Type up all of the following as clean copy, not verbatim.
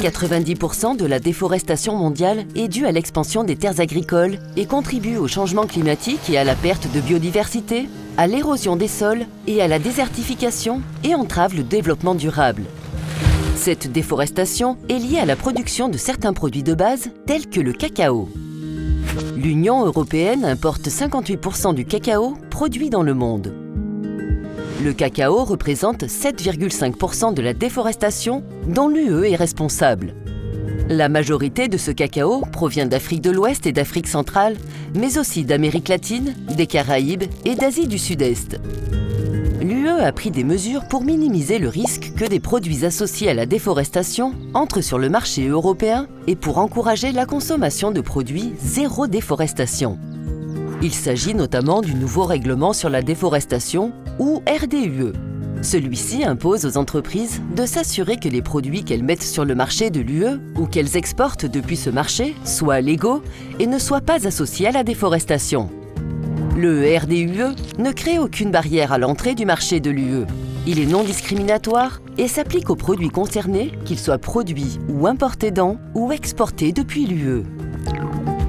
90% de la déforestation mondiale est due à l'expansion des terres agricoles et contribue au changement climatique et à la perte de biodiversité, à l'érosion des sols et à la désertification et entrave le développement durable. Cette déforestation est liée à la production de certains produits de base, tels que le cacao. L'Union européenne importe 58% du cacao produit dans le monde. Le cacao représente 7,5% de la déforestation dont l'UE est responsable. La majorité de ce cacao provient d'Afrique de l'Ouest et d'Afrique centrale, mais aussi d'Amérique latine, des Caraïbes et d'Asie du Sud-Est. L'UE a pris des mesures pour minimiser le risque que des produits associés à la déforestation entrent sur le marché européen et pour encourager la consommation de produits zéro déforestation. Il s'agit notamment du nouveau règlement sur la déforestation, ou RDUE. Celui-ci impose aux entreprises de s'assurer que les produits qu'elles mettent sur le marché de l'UE ou qu'elles exportent depuis ce marché soient légaux et ne soient pas associés à la déforestation. Le RDUE ne crée aucune barrière à l'entrée du marché de l'UE. Il est non discriminatoire et s'applique aux produits concernés, qu'ils soient produits ou importés dans ou exportés depuis l'UE.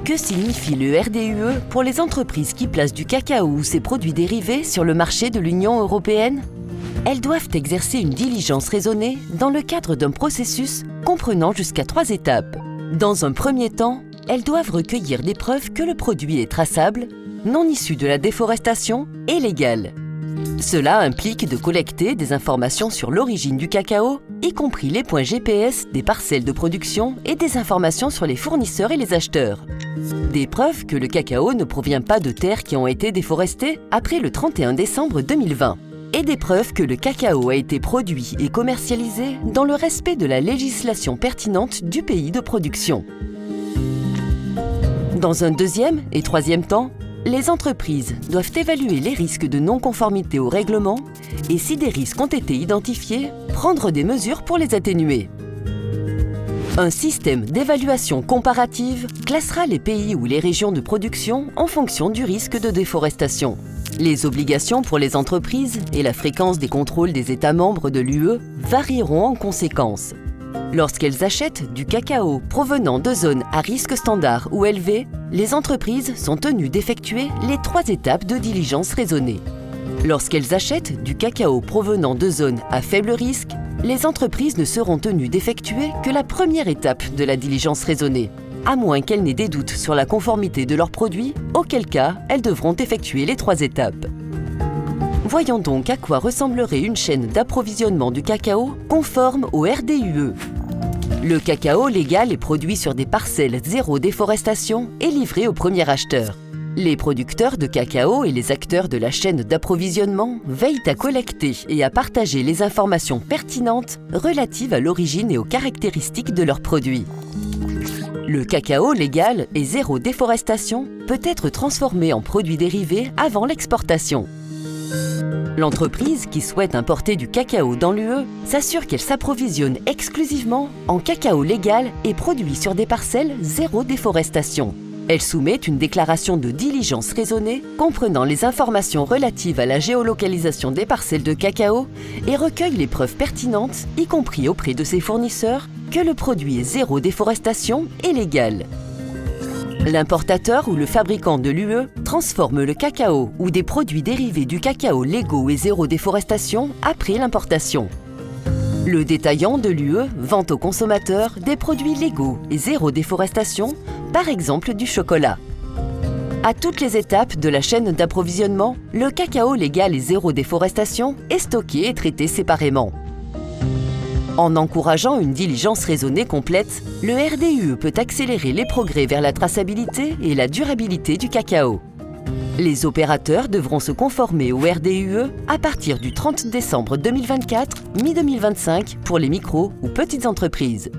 Que signifie le RDUE pour les entreprises qui placent du cacao ou ses produits dérivés sur le marché de l'Union européenne? Elles doivent exercer une diligence raisonnée dans le cadre d'un processus comprenant jusqu'à 3 étapes. Dans un premier temps, elles doivent recueillir des preuves que le produit est traçable, non issu de la déforestation et légal. Cela implique de collecter des informations sur l'origine du cacao, y compris les points GPS des parcelles de production et des informations sur les fournisseurs et les acheteurs. Des preuves que le cacao ne provient pas de terres qui ont été déforestées après le 31 décembre 2020. Et des preuves que le cacao a été produit et commercialisé dans le respect de la législation pertinente du pays de production. Dans un deuxième et troisième temps, les entreprises doivent évaluer les risques de non-conformité au règlement et, si des risques ont été identifiés, prendre des mesures pour les atténuer. Un système d'évaluation comparative classera les pays ou les régions de production en fonction du risque de déforestation. Les obligations pour les entreprises et la fréquence des contrôles des États membres de l'UE varieront en conséquence. Lorsqu'elles achètent du cacao provenant de zones à risque standard ou élevé, les entreprises sont tenues d'effectuer les 3 étapes de diligence raisonnée. Lorsqu'elles achètent du cacao provenant de zones à faible risque, les entreprises ne seront tenues d'effectuer que la première étape de la diligence raisonnée, à moins qu'elles n'aient des doutes sur la conformité de leurs produits, auquel cas elles devront effectuer les 3 étapes. Voyons donc à quoi ressemblerait une chaîne d'approvisionnement du cacao conforme au RDUE. Le cacao légal est produit sur des parcelles zéro déforestation et livré au premier acheteur. Les producteurs de cacao et les acteurs de la chaîne d'approvisionnement veillent à collecter et à partager les informations pertinentes relatives à l'origine et aux caractéristiques de leurs produits. Le cacao légal et zéro déforestation peut être transformé en produit dérivé avant l'exportation. L'entreprise qui souhaite importer du cacao dans l'UE s'assure qu'elle s'approvisionne exclusivement en cacao légal et produit sur des parcelles zéro déforestation. Elle soumet une déclaration de diligence raisonnée comprenant les informations relatives à la géolocalisation des parcelles de cacao et recueille les preuves pertinentes, y compris auprès de ses fournisseurs, que le produit est zéro déforestation et légal. L'importateur ou le fabricant de l'UE transforme le cacao ou des produits dérivés du cacao légaux et zéro déforestation après l'importation. Le détaillant de l'UE vend aux consommateurs des produits légaux et zéro déforestation, par exemple du chocolat. À toutes les étapes de la chaîne d'approvisionnement, le cacao légal et zéro déforestation est stocké et traité séparément. En encourageant une diligence raisonnée complète, le RDUE peut accélérer les progrès vers la traçabilité et la durabilité du cacao. Les opérateurs devront se conformer au RDUE à partir du 30 décembre 2024, mi-2025 pour les micro ou petites entreprises.